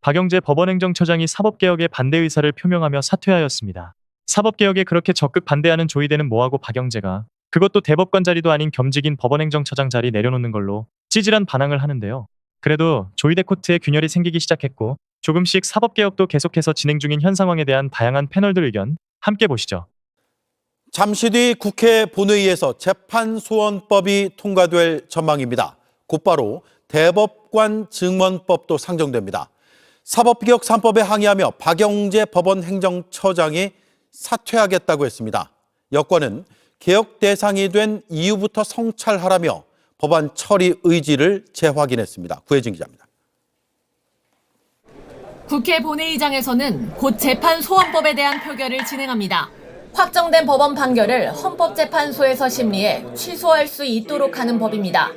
박영재 법원행정처장이 사법개혁에 반대 의사를 표명하며 사퇴하였습니다. 사법개혁에 그렇게 적극 반대하는 조이대는 뭐하고 박영재가 그것도 대법관 자리도 아닌 겸직인 법원행정처장 자리 내려놓는 걸로 찌질한 반항을 하는데요. 그래도 조이대 코트에 균열이 생기기 시작했고 조금씩 사법개혁도 계속해서 진행 중인 현 상황에 대한 다양한 패널들 의견 함께 보시죠. 잠시 뒤 국회 본회의에서 재판소원법이 통과될 전망입니다. 곧바로 대법관 증원법도 상정됩니다. 사법개혁 3법에 항의하며 박영재 법원행정처장이 사퇴하겠다고 했습니다. 여권은 개혁 대상이 된 이후부터 성찰하라며 법안 처리 의지를 재확인했습니다. 구혜진 기자입니다. 국회 본회의장에서는 곧 재판소원법에 대한 표결을 진행합니다. 확정된 법원 판결을 헌법재판소에서 심리해 취소할 수 있도록 하는 법입니다.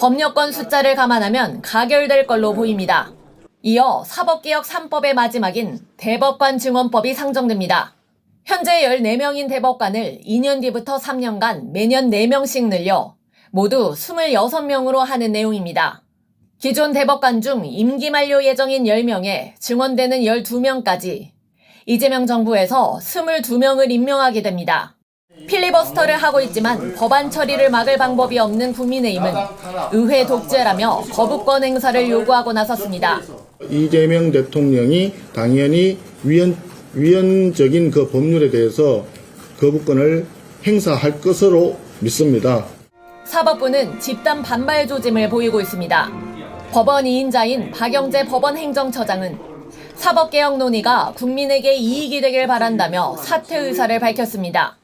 법력권 숫자를 감안하면 가결될 걸로 보입니다. 이어 사법개혁 3법의 마지막인 대법관 증원법이 상정됩니다. 현재 14명인 대법관을 2년 뒤부터 3년간 매년 4명씩 늘려 모두 26명으로 하는 내용입니다. 기존 대법관 중 임기 만료 예정인 10명에 증원되는 12명까지 이재명 정부에서 22명을 임명하게 됩니다. 필리버스터를 하고 있지만 법안 처리를 막을 방법이 없는 국민의힘은 의회 독재라며 거부권 행사를 요구하고 나섰습니다. 이재명 대통령이 당연히 위헌적인 그 법률에 대해서 거부권을 행사할 것으로 믿습니다. 사법부는 집단 반발 조짐을 보이고 있습니다. 법원 2인자인 박영재 법원행정처장은 사법개혁 논의가 국민에게 이익이 되길 바란다며 사퇴 의사를 밝혔습니다.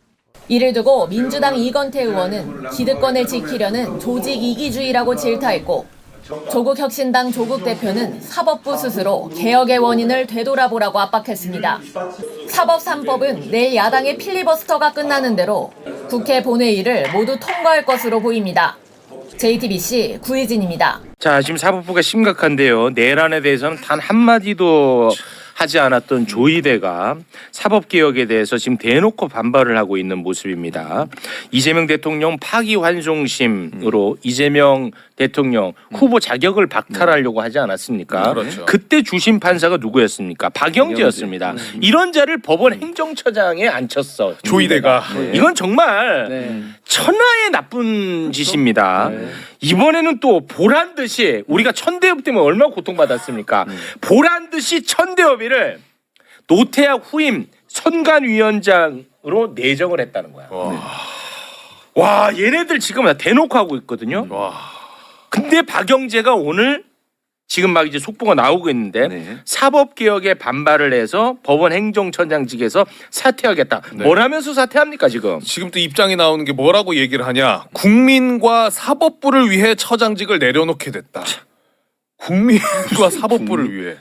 이를 두고 민주당 이건태 의원은 기득권을 지키려는 조직 이기주의라고 질타했고 조국혁신당 조국 대표는 사법부 스스로 개혁의 원인을 되돌아보라고 압박했습니다. 사법 3법은 내일 야당의 필리버스터가 끝나는 대로 국회 본회의를 모두 통과할 것으로 보입니다. JTBC 구혜진입니다. 자, 지금 사법부가 심각한데요. 내란에 대해서는 단 한마디도 하지 않았던 조이대가 사법개혁에 대해서 지금 대놓고 반발을 하고 있는 모습입니다. 이재명 대통령 파기환송심으로 이재명 대통령 후보 자격을 박탈하려고 하지 않았습니까? 그렇죠. 그때 주심 판사가 누구였습니까? 박영재였습니다. 이런 자를 법원 행정처장에 앉혔어. 조이대가. 이건 정말 천하의 나쁜 짓입니다. 이번에는 또 보란 듯이 우리가 천대엽 때문에 얼마나 고통받았습니까? 보란 듯이 천대엽이를 노태학 후임 선관위원장으로 내정을 했다는 거야. 와, 얘네들 지금 다 대놓고 하고 있거든요. 근데 박영재가 오늘 지금 막 이제 속보가 나오고 있는데 사법개혁에 반발을 해서 법원 행정처장직에서 사퇴하겠다. 뭘 하면서 사퇴합니까 지금? 지금 또 입장이 나오는 게 뭐라고 얘기를 하냐. 국민과 사법부를 위해 처장직을 내려놓게 됐다. 국민과 사법부를 위해.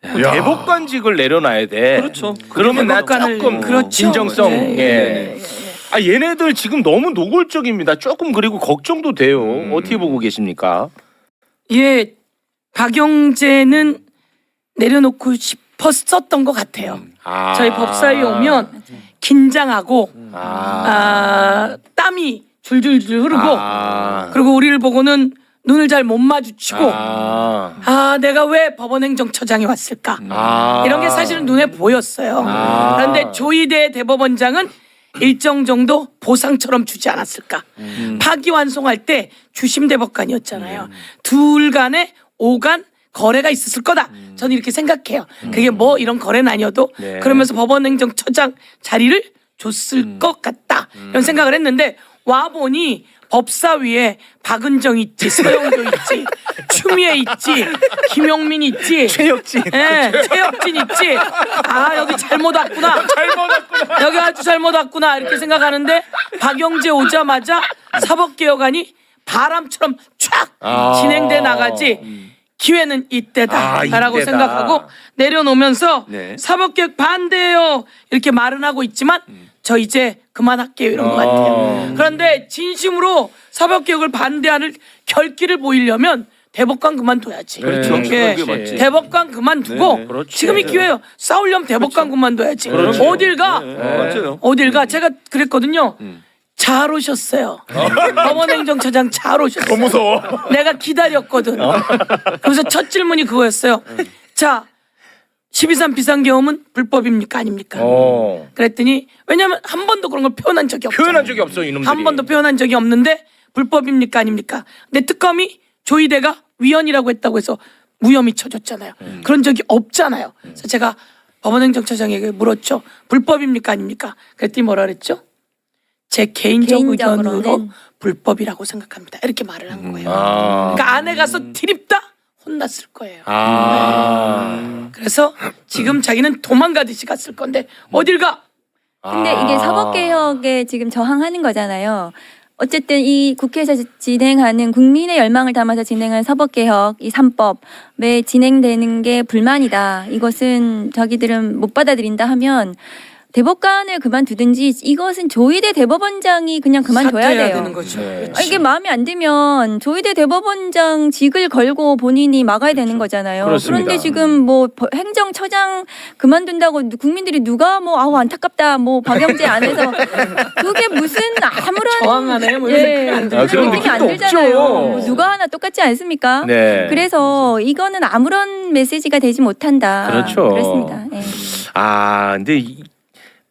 대법관직을 내려놔야 돼. 그렇죠. 그러면 나 조금 그렇죠. 진정성. 네. 아, 얘네들 지금 너무 노골적입니다. 조금 그리고 걱정도 돼요. 어떻게 보고 계십니까? 예, 박영재는 내려놓고 싶었었던 것 같아요. 저희 법사위에 오면 긴장하고 땀이 줄줄줄 흐르고 그리고 우리를 보고는 눈을 잘 못 마주치고 내가 왜 법원행정처장에 왔을까 이런 게 사실은 눈에 보였어요. 그런데 조이대 대법원장은 일정 정도 보상처럼 주지 않았을까. 파기환송할 때 주심 대법관이었잖아요. 둘 간에 오간 거래가 있었을 거다. 저는 이렇게 생각해요. 그게 뭐 이런 거래는 아니어도 그러면서 법원행정처장 자리를 줬을 것 같다. 이런 생각을 했는데 와보니 법사위에 박은정 있지, 서영교 있지, 추미애 있지, 김용민 있지, 최혁진 있지. 아, 여기 잘못 왔구나. 여기 아주 잘못 왔구나. 이렇게 생각하는데 박영재 오자마자 사법개혁안이 바람처럼 촥 진행돼 나가지 기회는 이때다라고 생각하고 내려놓으면서 사법개혁 반대해요 이렇게 말은 하고 있지만 저 이제 그만할게요 이런 것 같아요. 그런데 진심으로 사법개혁을 반대하는 결기를 보이려면 대법관 그만둬야지. 그렇죠. 대법관 그만두고 지금이 기회예요. 싸우려면 대법관 그만둬야지. 어딜 가? 어딜 가? 제가 그랬거든요. 잘 오셨어요. 법원행정처장 잘 오셨어요. 너무 무서워. 내가 기다렸거든. 그래서 첫 질문이 그거였어요. 자, 12.3 비상계엄은 불법입니까 아닙니까? 그랬더니 왜냐하면 한 번도 그런 걸 표현한 적이 없잖아요. 표현한 적이 없어 이놈들이. 한 번도 표현한 적이 없는데 불법입니까 아닙니까? 근데 특검이 조희대가 위헌이라고 했다고 해서 무혐의 쳐줬잖아요. 그런 적이 없잖아요. 그래서 제가 법원행정처장에게 물었죠. 불법입니까 아닙니까? 그랬더니 뭐라 그랬죠? 제 개인적 의견으로 불법이라고 생각합니다. 이렇게 말을 한 거예요. 그러니까 안에 가서 디립다 혼났을 거예요. 그래서 지금 자기는 도망가듯이 갔을 건데 어딜 가? 근데 이게 사법개혁에 지금 저항하는 거잖아요. 어쨌든 이 국회에서 진행하는 국민의 열망을 담아서 진행한 사법개혁, 이 3법에 진행되는 게 불만이다. 이것은 자기들은 못 받아들인다 하면 대법관을 그만두든지 이것은 조희대 대법원장이 그냥 그만둬야 사퇴해야 돼요. 되는 거죠. 네. 이게 마음에 안 들면 조희대 대법원장 직을 걸고 본인이 막아야 되는 거잖아요. 그렇습니다. 그런데 지금 뭐 행정처장 그만둔다고 국민들이 누가 뭐 아우 안타깝다 뭐 박영재 안에서 그게 무슨 아무런 저항하네. 뭐 예, 안 아, 그런 느낌이 안 느낌도 들잖아요. 없죠. 뭐 누가 하나 똑같지 않습니까? 네. 그래서 이거는 아무런 메시지가 되지 못한다. 그렇죠. 그렇습니다. 예. 근데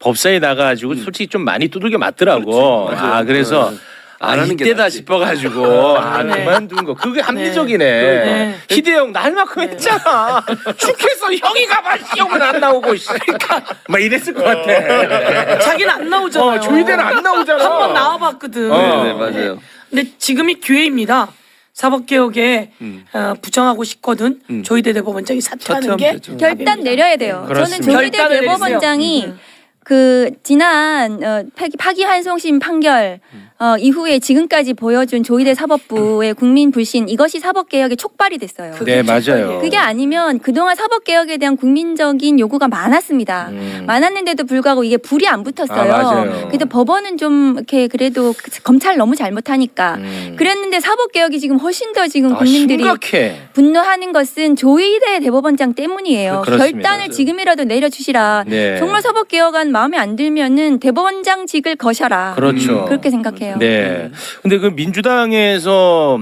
법사에 나가가지고 솔직히 좀 많이 두들겨 맞더라고. 그래서 안 하는 게 이때다 낫지. 싶어가지고 네. 그만둔 거. 그게 합리적이네. 네. 희대형 나 할 만큼 했잖아. 축해서 형이 가봐 시험은 안 나오고 그러니까 막 이랬을 것 같아. 자기는 안 나오잖아요. 조희대는 안 나오잖아. 한 번 나와봤거든. 네, 맞아요. 근데 지금이 기회입니다. 사법개혁에 부정하고 싶거든. 조희대 대법원장이 사퇴하는 게 사퇴하면 되죠. 결단 내려야 돼요. 그렇습니다. 저는 조희대 결단을 대법원장이 그 지난 파기환송심 판결 이후에 지금까지 보여준 조희대 사법부의 국민 불신 이것이 사법개혁의 촉발이 됐어요. 네 맞아요. 그게 아니면 그동안 사법개혁에 대한 국민적인 요구가 많았습니다. 많았는데도 불구하고 이게 불이 안 붙었어요. 맞아요. 그래도 법원은 좀 이렇게 그래도 검찰 너무 잘못하니까 그랬는데 사법개혁이 지금 훨씬 더 지금 국민들이 심각해. 분노하는 것은 조희대 대법원장 때문이에요. 그렇습니다. 결단을 지금이라도 내려주시라. 네. 정말 사법개혁안 마음에 안 들면은 대법원장직을 거셔라. 그렇죠. 그렇게 생각해요. 네. 근데 그 민주당에서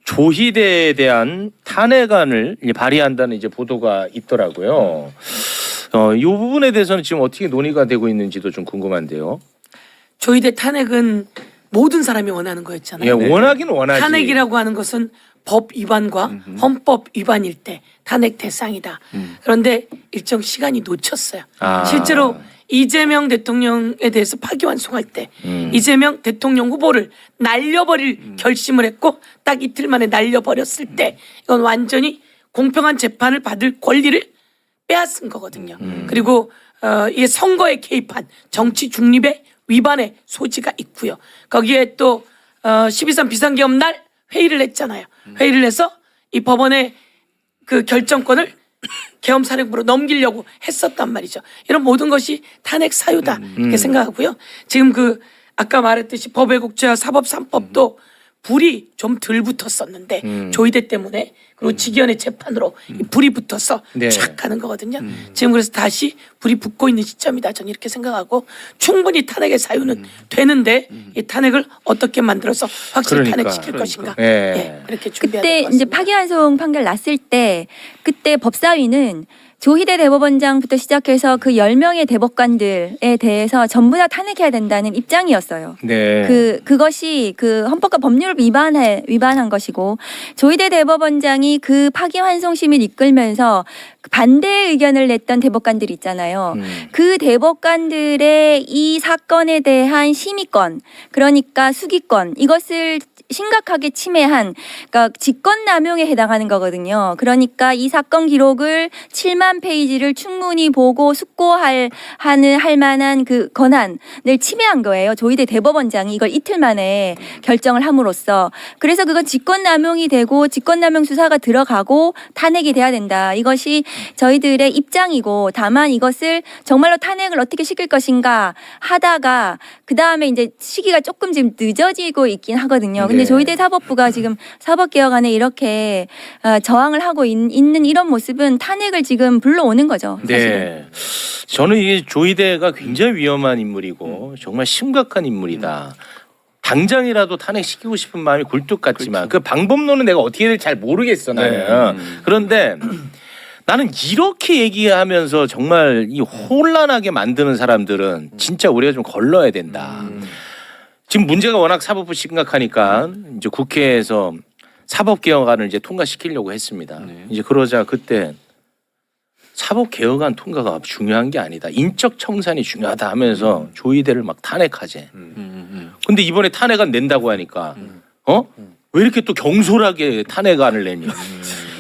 조희대에 대한 탄핵안을 이제 발의한다는 이제 보도가 있더라고요. 이 부분에 대해서는 지금 어떻게 논의가 되고 있는지도 좀 궁금한데요. 조희대 탄핵은 모든 사람이 원하는 거였잖아요. 예, 원하긴 원하지. 탄핵이라고 하는 것은 법 위반과 헌법 위반일 때 탄핵 대상이다. 그런데 일정 시간이 놓쳤어요. 실제로 이재명 대통령에 대해서 파기환송할 때 이재명 대통령 후보를 날려버릴 결심을 했고 딱 이틀 만에 날려버렸을 때 이건 완전히 공평한 재판을 받을 권리를 빼앗은 거거든요. 그리고 이게 선거에 개입한 정치 중립의 위반의 소지가 있고요. 거기에 또 12.3 비상계엄 날 회의를 했잖아요. 회의를 해서 이 법원의 그 결정권을 계엄사령부로 넘기려고 했었단 말이죠. 이런 모든 것이 탄핵 사유다 이렇게 생각하고요. 지금 그 아까 말했듯이 법외국제와 사법 3법도 불이 좀 덜 붙었었는데 조희대 때문에 그리고 직위원회 재판으로 이 불이 붙어서 네. 촥 가는 거거든요. 지금 그래서 다시 불이 붙고 있는 시점이다. 저는 이렇게 생각하고 충분히 탄핵의 사유는 되는데 이 탄핵을 어떻게 만들어서 확실히 그러니까. 탄핵시킬 것인가. 예. 예, 그렇게 준비해야 될 그때 것 이제 같습니다. 파기환송 판결 났을 때 그때 법사위는 조희대 대법원장부터 시작해서 그 10명의 대법관들에 대해서 전부 다 탄핵해야 된다는 입장이었어요. 네. 그것이 그 헌법과 법률을 위반한 것이고 조희대 대법원장이 그 파기환송심을 이끌면서 반대 의견을 냈던 대법관들이 있잖아요. 그 대법관들의 이 사건에 대한 심의권, 그러니까 수기권 이것을 심각하게 침해한 그러니까 직권남용에 해당하는 거거든요. 그러니까 이 사건 기록을 7만 페이지를 충분히 보고 숙고할 만한 그 권한을 침해한 거예요. 조희대 대법원장이 이걸 이틀 만에 결정을 함으로써 그래서 그건 직권남용이 되고 직권남용 수사가 들어가고 탄핵이 돼야 된다. 이것이 저희들의 입장이고 다만 이것을 정말로 탄핵을 어떻게 시킬 것인가 하다가 그 다음에 이제 시기가 조금 지금 늦어지고 있긴 하거든요. 근데 네. 조희대 사법부가 지금 사법개혁안에 이렇게 저항을 하고 있는 이런 모습은 탄핵을 지금 불러오는 거죠. 사실은. 네. 저는 이 조희대가 굉장히 위험한 인물이고 정말 심각한 인물이다. 당장이라도 탄핵시키고 싶은 마음이 굴뚝 같지만 그 방법론은 내가 어떻게 될지 잘 모르겠어 나는. 그런데 나는 이렇게 얘기하면서 정말 이 혼란하게 만드는 사람들은 진짜 우리가 좀 걸러야 된다. 지금 문제가 워낙 사법부 심각하니까 이제 국회에서 사법개혁안을 이제 통과시키려고 했습니다. 이제 그러자 그때 사법개혁안 통과가 중요한 게 아니다. 인적 청산이 중요하다 하면서 조희대를 막 탄핵하재. 근데 이번에 탄핵안 낸다고 하니까 왜 이렇게 또 경솔하게 탄핵안을 내니?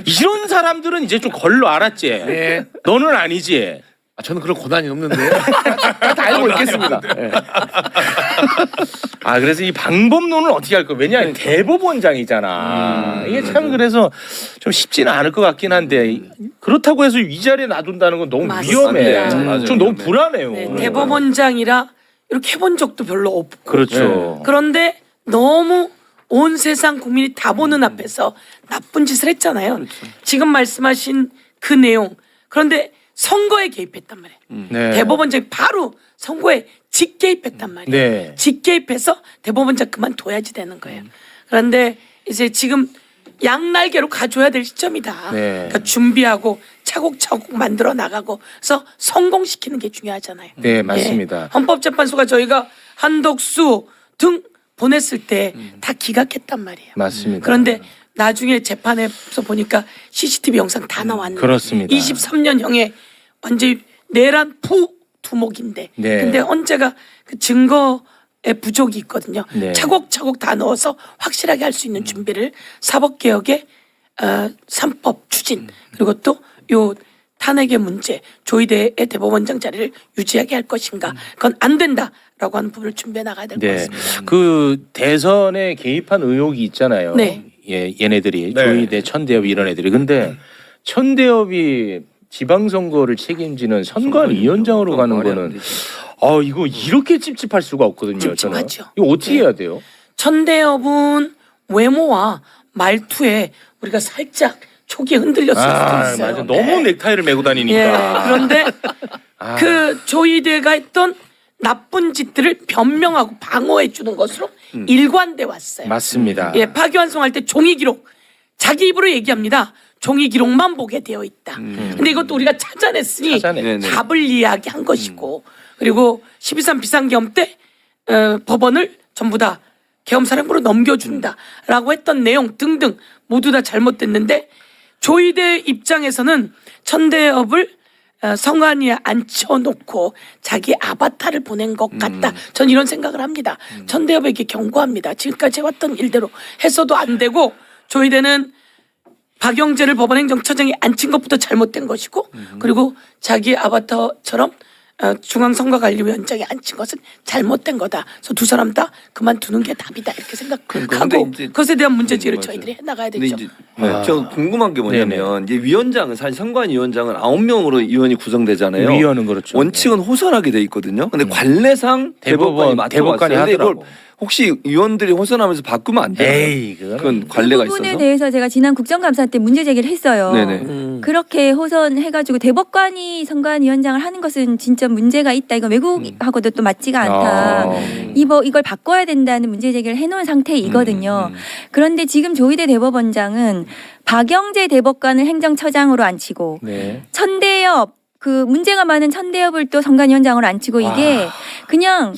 이런 사람들은 이제 좀 걸러 알았지. 네. 너는 아니지. 저는 그런 권한이 없는데. 다 알고 있겠습니다. 아 그래서 이 방법론은 어떻게 할 거야? 왜냐하면 대법원장이잖아. 이게 참 그래서 좀 쉽지는 않을 것 같긴 한데 그렇다고 해서 이 자리에 놔둔다는 건 너무 맞습니다. 위험해. 맞아요. 좀 너무 불안해요. 네, 대법원장이라 이렇게 해본 적도 별로 없고. 그렇죠. 그런데 너무 온 세상 국민이 다 보는 앞에서 나쁜 짓을 했잖아요. 지금 말씀하신 그 내용. 그런데 선거에 개입했단 말이에요. 네. 대법원장이 바로 선거에 직개입했단 말이에요. 네. 직개입해서 대법원장 그만둬야지 되는 거예요. 그런데 이제 지금 양날개로 가줘야 될 시점이다. 네. 그러니까 준비하고 차곡차곡 만들어 나가고 그래서 성공시키는 게 중요하잖아요. 네, 맞습니다. 예. 헌법재판소가 저희가 한덕수 등 보냈을 때 다 기각했단 말이에요. 맞습니다. 그런데 나중에 재판에서 보니까 CCTV 영상 다 나왔는데 그렇습니다. 23년형에 완전히 내란 두목인데 네. 근데 헌재가 그 증거에 부족이 있거든요. 네. 차곡차곡 다 넣어서 확실하게 할 수 있는 준비를 사법개혁의 3법 추진 그리고 또 요 탄핵의 문제 조희대의 대법원장 자리를 유지하게 할 것인가 그건 안 된다라고 하는 부분을 준비해 나가야 될 것 네. 같습니다. 그 대선에 개입한 의혹이 있잖아요. 네. 예, 얘네들이 네. 조희대, 천대엽 이런 애들이. 근데 천대엽이 지방선거를 책임지는 선관위원장으로 가는 거는 이거 이렇게 찝찝할 수가 없거든요. 저는. 찝찝하죠. 이거 어떻게 해야 돼요? 천대엽은 외모와 말투에 우리가 살짝 초기에 흔들렸을 수도 있어요. 맞아. 너무 넥타이를 메고 다니니까. 예. 그런데 그 조희대가 했던 나쁜 짓들을 변명하고 방어해 주는 것으로 일관돼 왔어요. 맞습니다. 예, 파기환송할 때 종이 기록 자기 입으로 얘기합니다. 종이 기록만 보게 되어 있다. 근데 이것도 우리가 찾아냈으니 찾아냈죠. 답을 이야기한 것이고 그리고 12.3 비상계엄 때 법원을 전부 다 계엄사령부로 넘겨준다라고 했던 내용 등등 모두 다 잘못됐는데 조희대 입장에서는 천대엽을 성안위에 앉혀놓고 자기 아바타를 보낸 것 같다. 전 이런 생각을 합니다. 천대엽에게 경고합니다. 지금까지 해왔던 일대로 해서도 안 되고 조희대는 박영재를 법원행정처장에 앉힌 것부터 잘못된 것이고 그리고 자기 아바타처럼 중앙선거관리위원장에 앉힌 것은 잘못된 거다. 그래서 두 사람 다 그만두는 게 답이다 이렇게 생각하고 그것에 대한 문제제기를 저희들이 해나가야 근데 되죠. 이제 저 궁금한 게 뭐냐면 이제 위원장은 사실 선관위원장은 9명으로 위원이 구성되잖아요. 위원은 그렇죠. 원칙은 호선하게 돼 있거든요. 근데 관례상 대법관이 대법관이 맡아봤어요. 근데 이걸 하더라고. 혹시 위원들이 호선하면서 바꾸면 안 돼요? 에이, 그건 관례가 그 부분에 있어서. 대해서 제가 지난 국정감사 때 문제 제기를 했어요. 네네. 그렇게 호선해가지고 대법관이 선관위원장을 하는 것은 진짜 문제가 있다. 이건 외국하고도 또 맞지가 않다. 이걸 바꿔야 된다는 문제 제기를 해놓은 상태이거든요. 그런데 지금 조희대 대법원장은 박영재 대법관을 행정처장으로 앉히고 네. 천대엽 그 문제가 많은 천대엽을 또 선관위원장으로 앉히고 이게 그냥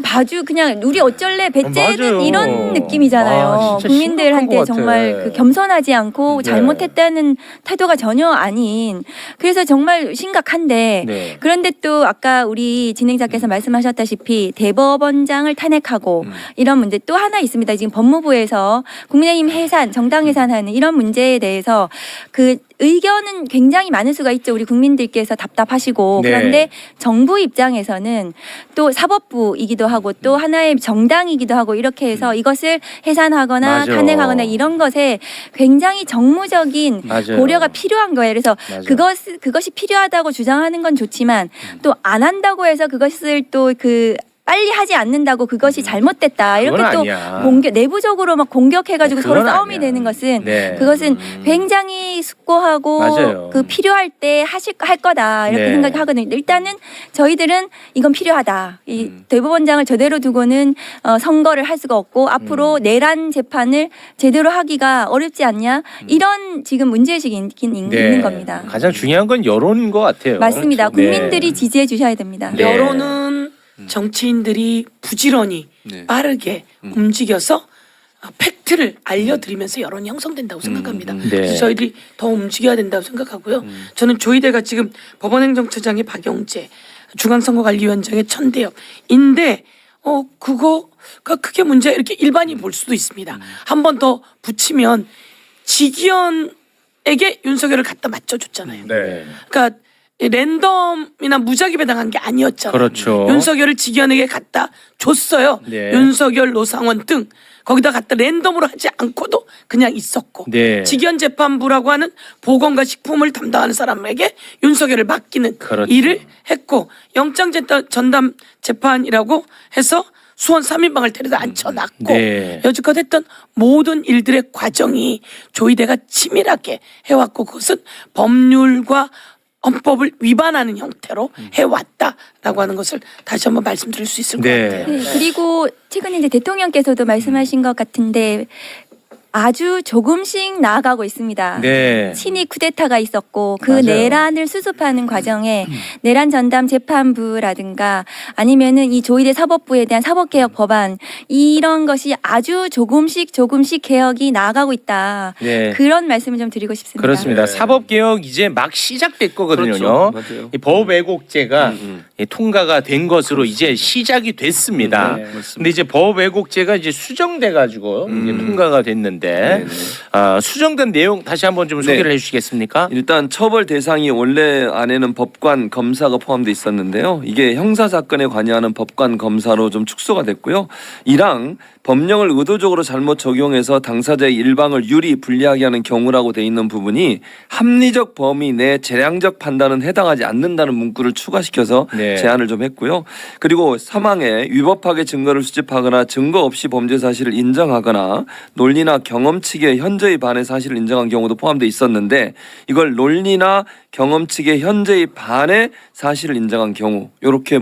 봐주 그냥 우리 어쩔래 배째는 맞아요. 이런 느낌이잖아요. 진짜 국민들한테 심각한 것 정말 같아. 그 겸손하지 않고 네. 잘못했다는 태도가 전혀 아닌 그래서 정말 심각한데 네. 그런데 또 아까 우리 진행자께서 말씀하셨다시피 대법원장을 탄핵하고 이런 문제 또 하나 있습니다. 지금 법무부에서 국민의힘 해산, 정당 해산하는 이런 문제에 대해서 그 의견은 굉장히 많을 수가 있죠. 우리 국민들께서 답답하시고 네. 그런데 정부 입장에서는 또 사법부이기도 하고 또 하나의 정당이기도 하고 이렇게 해서 이것을 해산하거나 맞아. 탄핵하거나 이런 것에 굉장히 정무적인 맞아요. 고려가 필요한 거예요. 그래서 맞아. 그것이 필요하다고 주장하는 건 좋지만 또 안 한다고 해서 그것을 또 그 빨리 하지 않는다고 그것이 잘못됐다 이렇게 그건 또 아니야. 내부적으로 막 공격해가지고 서로 그건 싸움이 아니야. 되는 것은 네. 그것은 굉장히 숙고하고 맞아요. 그 필요할 때 할 거다 이렇게 네. 생각하거든요. 일단은 저희들은 이건 필요하다. 이 대법원장을 저대로 두고는 선거를 할 수가 없고 앞으로 내란 재판을 제대로 하기가 어렵지 않냐 이런 지금 문제의식이 있는 겁니다. 가장 중요한 건 여론인 것 같아요. 맞습니다. 그렇죠. 국민들이 지지해 주셔야 됩니다. 네. 여론은 정치인들이 부지런히 네. 빠르게 움직여서 팩트를 알려드리면서 여론이 형성된다고 생각합니다. 네. 그래서 저희들이 더 움직여야 된다고 생각하고요. 저는 조희대가 지금 법원행정처장의 박영재, 중앙선거관리위원장의 천대엽인데 그거가 크게 문제 이렇게 일반인 볼 수도 있습니다. 한 번 더 붙이면 지기현에게 윤석열을 갖다 맞춰줬잖아요. 네. 그러니까 랜덤이나 무작위 배당한 게 아니었잖아요. 그렇죠. 윤석열을 지기현에게 갖다 줬어요. 네. 윤석열, 노상원 등 거기다 갖다 랜덤으로 하지 않고도 그냥 있었고 네. 지기현 재판부라고 하는 보건과 식품을 담당하는 사람에게 윤석열을 맡기는 그렇죠. 일을 했고 영장 전담 재판이라고 해서 수원 3인방을 데려다 앉혀놨고 네. 여지껏 했던 모든 일들의 과정이 조희대가 치밀하게 해왔고 그것은 법률과 헌법을 위반하는 형태로 해왔다라고 하는 것을 다시 한번 말씀드릴 수 있을 것 네. 같아요. 네, 그리고 최근에 이제 대통령께서도 말씀하신 것 같은데 아주 조금씩 나아가고 있습니다. 네. 친위 쿠데타가 있었고 그 맞아요. 내란을 수습하는 과정에 내란 전담 재판부라든가 아니면은 이 조희대 사법부에 대한 사법개혁 법안 이런 것이 아주 조금씩 개혁이 나아가고 있다. 네. 그런 말씀을 좀 드리고 싶습니다. 그렇습니다. 사법개혁 이제 막 시작됐거든요. 그렇죠. 맞아요. 이 법 왜곡죄가 통과가 된 것으로 이제 시작이 됐습니다. 근데 이제 법 왜곡죄가 이제 수정돼 가지고 이제 통과가 됐는데 수정된 내용 다시 한번 좀 소개를 해주시겠습니까? 일단 처벌 대상이 원래 안에는 법관 검사가 포함되어 있었는데요. 이게 형사 사건에 관여하는 법관 검사로 좀 축소가 됐고요. 이랑 법령을 의도적으로 잘못 적용해서 당사자의 일방을 유리 불리하게 하는 경우라고 돼 있는 부분이 합리적 범위 내 재량적 판단은 해당하지 않는다는 문구를 추가시켜서 네. 제안을 좀 했고요. 그리고 사망에 위법하게 증거를 수집하거나 증거 없이 범죄 사실을 인정하거나 논리나 경험칙에 현저히 반해 사실을 인정한 경우도 포함되어 있었는데 이걸 논리나 경험칙에 현저히 반해 사실을 인정한 경우 이렇게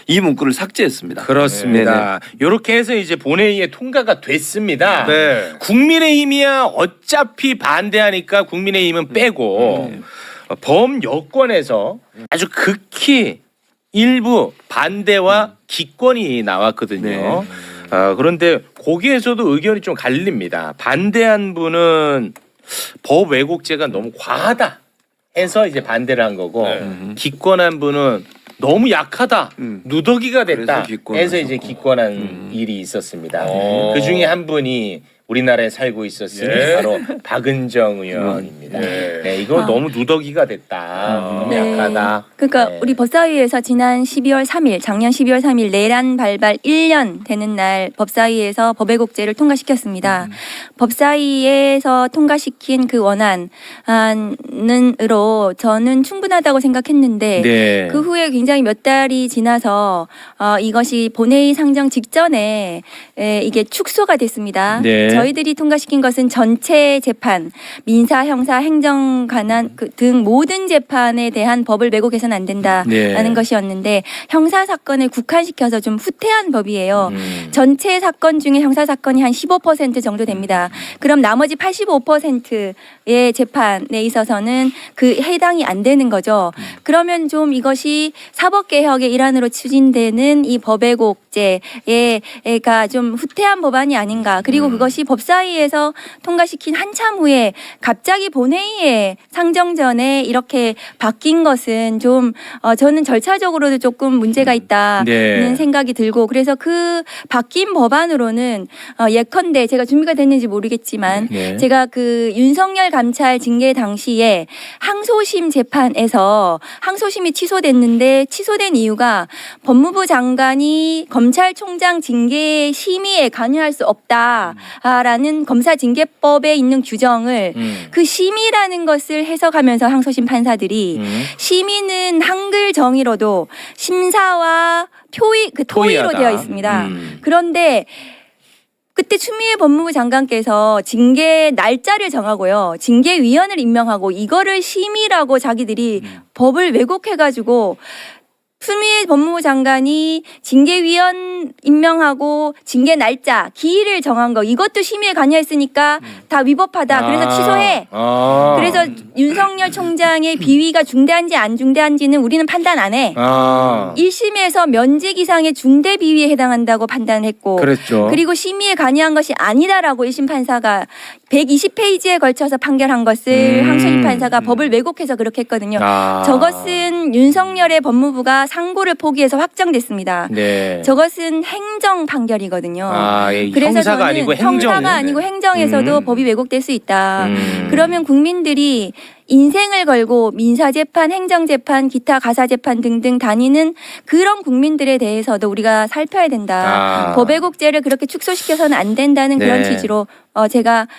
이 문구를 삭제했습니다. 그렇습니다. 이렇게 해서 이제 본회의에 통과가 됐습니다. 네. 국민의힘이야 어차피 반대하니까 국민의힘은 빼고 범여권에서 아주 극히 일부 반대와 기권이 나왔거든요. 그런데 거기에서도 의견이 좀 갈립니다. 반대한 분은 법 왜곡죄가 너무 과하다 해서 이제 반대를 한 거고 기권한 분은 너무 약하다 누더기가 됐다 그래서 기권을 해서 이제 했었고. 기권한 일이 있었습니다. 그 중에 한 분이 우리나라에 살고 있었으니 예. 바로 박은정 의원입니다. 네, 이거 너무 누더기가 됐다. 너무 네. 약하다. 그러니까 네. 우리 법사위에서 작년 12월 3일 내란 발발 1년 되는 날 법사위에서 법왜곡죄를 통과시켰습니다. 법사위에서 통과시킨 그 원안으로 저는 충분하다고 생각했는데 네. 그 후에 굉장히 몇 달이 지나서 이것이 본회의 상정 직전에 이게 축소가 됐습니다. 네. 저희들이 통과시킨 것은 전체 재판, 민사, 형사, 행정 관한 등 모든 재판에 대한 법을 왜곡해서는 안 된다라는 네. 것이었는데 형사 사건에 국한시켜서 좀 후퇴한 법이에요. 음. 전체 사건 중에 형사 사건이 한 15% 정도 됩니다. 그럼 나머지 85%의 재판에 있어서는 그 해당이 안 되는 거죠. 그러면 좀 이것이 사법개혁의 일환으로 추진되는 이 법왜곡죄가 좀 후퇴한 법안이 아닌가. 그리고 그것이 법사위에서 통과시킨 한참 후에 갑자기 본회의에 상정 전에 이렇게 바뀐 것은 좀 저는 절차적으로도 조금 문제가 있다는 네. 생각이 들고 그래서 그 바뀐 법안으로는 예컨대 제가 준비가 됐는지 모르겠지만 네. 제가 그 윤석열 감찰 징계 당시에 항소심 재판에서 항소심이 취소됐는데 취소된 이유가 법무부 장관이 검찰총장 징계 심의에 관여할 수 없다라는 검사징계법에 있는 규정을 그 심의라는 것을 해석하면서 항소심 판사들이 심의는 한글 정의로도 심사와 토의로 토의하다. 되어 있습니다. 그런데 그때 추미애 법무부 장관께서 징계 날짜를 정하고요. 징계위원을 임명하고 이거를 심의라고 자기들이 법을 왜곡해가지고 추미애 법무부 장관이 징계위원 임명하고 징계 날짜, 기일을 정한 거 이것도 심의에 관여했으니까 다 위법하다. 그래서 취소해. 그래서 윤석열 총장의 비위가 중대한지 안 중대한지는 우리는 판단 안 해. 1심에서 면직 이상의 중대 비위에 해당한다고 판단했고 그랬죠. 그리고 심의에 관여한 것이 아니다라고 1심 판사가 120페이지에 걸쳐서 판결한 것을 항소심 판사가 법을 왜곡해서 그렇게 했거든요. 저것은 윤석열의 법무부가 상고를 포기해서 확정됐습니다. 네. 저것은 행정 판결이거든요. 예. 그래서 형사가 저는 아니고 행정. 형사가 아니고 행정에서도 법이 왜곡될 수 있다. 음. 그러면 국민들이 인생을 걸고 민사재판, 행정재판, 기타 가사재판 등등 다니는 그런 국민들에 대해서도 우리가 살펴야 된다. 법 왜곡죄를 그렇게 축소시켜서는 안 된다는 그런 네. 취지로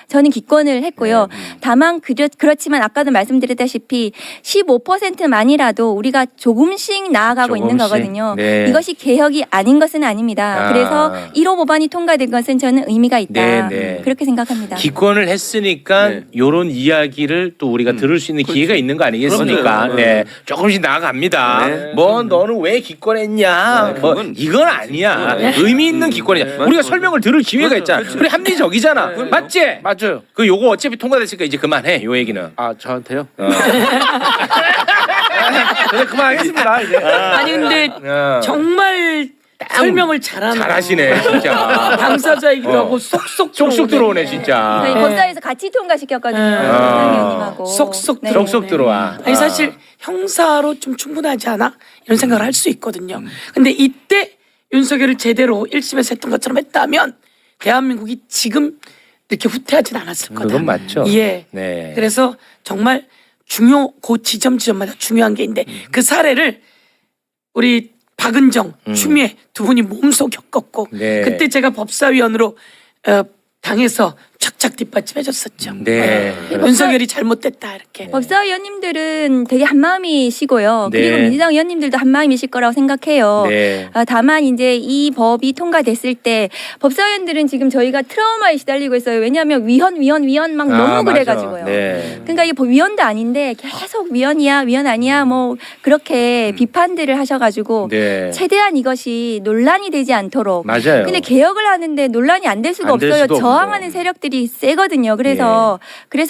저는 기권을 했고요. 다만 그렇지만 아까도 말씀드렸다시피 15%만이라도 우리가 조금씩 나아가고 있는 조금씩. 거거든요. 네. 이것이 개혁이 아닌 것은 아닙니다. 그래서 1호 법안이 통과된 것은 저는 의미가 있다. 네. 그렇게 생각합니다. 기권을 했으니까 네. 요런 이야기를 또 우리가 들을 수 있는 기회가 있는 거 아니겠습니까? 그럼요. 네. 조금씩 나아갑니다. 네. 뭐 너는 왜 기권했냐? 네, 뭐 그건- 이건 아니야. 네. 의미 있는 기권이야. 맞아요. 우리가 설명을 들을 기회가 맞아요. 있잖아. 그렇죠. 우리 합리적이잖아. 맞지? 맞아요. 그 요거 어차피 통과됐으니까 이제 그만해. 요 얘기는. 아 저한테요? 그래 그만하겠습니다. 이제. 아니 근데 정말 설명을 잘하는 잘하시네 진짜. 당사자이기도 하고 쏙쏙 쏙쏙 들어오네 진짜. 저희 법사위에서 같이 통과시켰거든요. 의원님하고. 쏙쏙 네. 들어오네. 쏙쏙 들어와. 아니 사실 형사로 좀 충분하지 않아? 이런 생각을 할 수 있거든요. 근데 이때 윤석열을 제대로 1심에서 했던 것처럼 했다면 대한민국이 지금 이렇게 후퇴하진 않았을 거다. 그건 맞죠. 예. 네. 그래서 정말 그 지점마다 중요한 게 있는데 그 사례를 우리 박은정, 추미애 두 분이 몸소 겪었고 네. 그때 제가 법사위원으로 당에서 착착 뒷받침해줬었죠. 네. 윤석열이 잘못됐다 이렇게. 법사위원님들은 되게 한마음이시고요. 네. 그리고 민주당 의원님들도 한마음이실 거라고 생각해요. 네. 다만 이제 이 법이 통과됐을 때 법사위원들은 지금 저희가 트라우마에 시달리고 있어요. 왜냐하면 위헌 막 너무 맞아. 그래가지고요. 네. 그러니까 이게 위헌도 아닌데 계속 위헌이야 위헌 아니야 뭐 그렇게 비판들을 하셔가지고 네. 최대한 이것이 논란이 되지 않도록. 맞아요. 근데 개혁을 하는데 논란이 안 될 수가 안될 없어요. 수도 저항하는 없고. 세력들이 세거든요. 그래서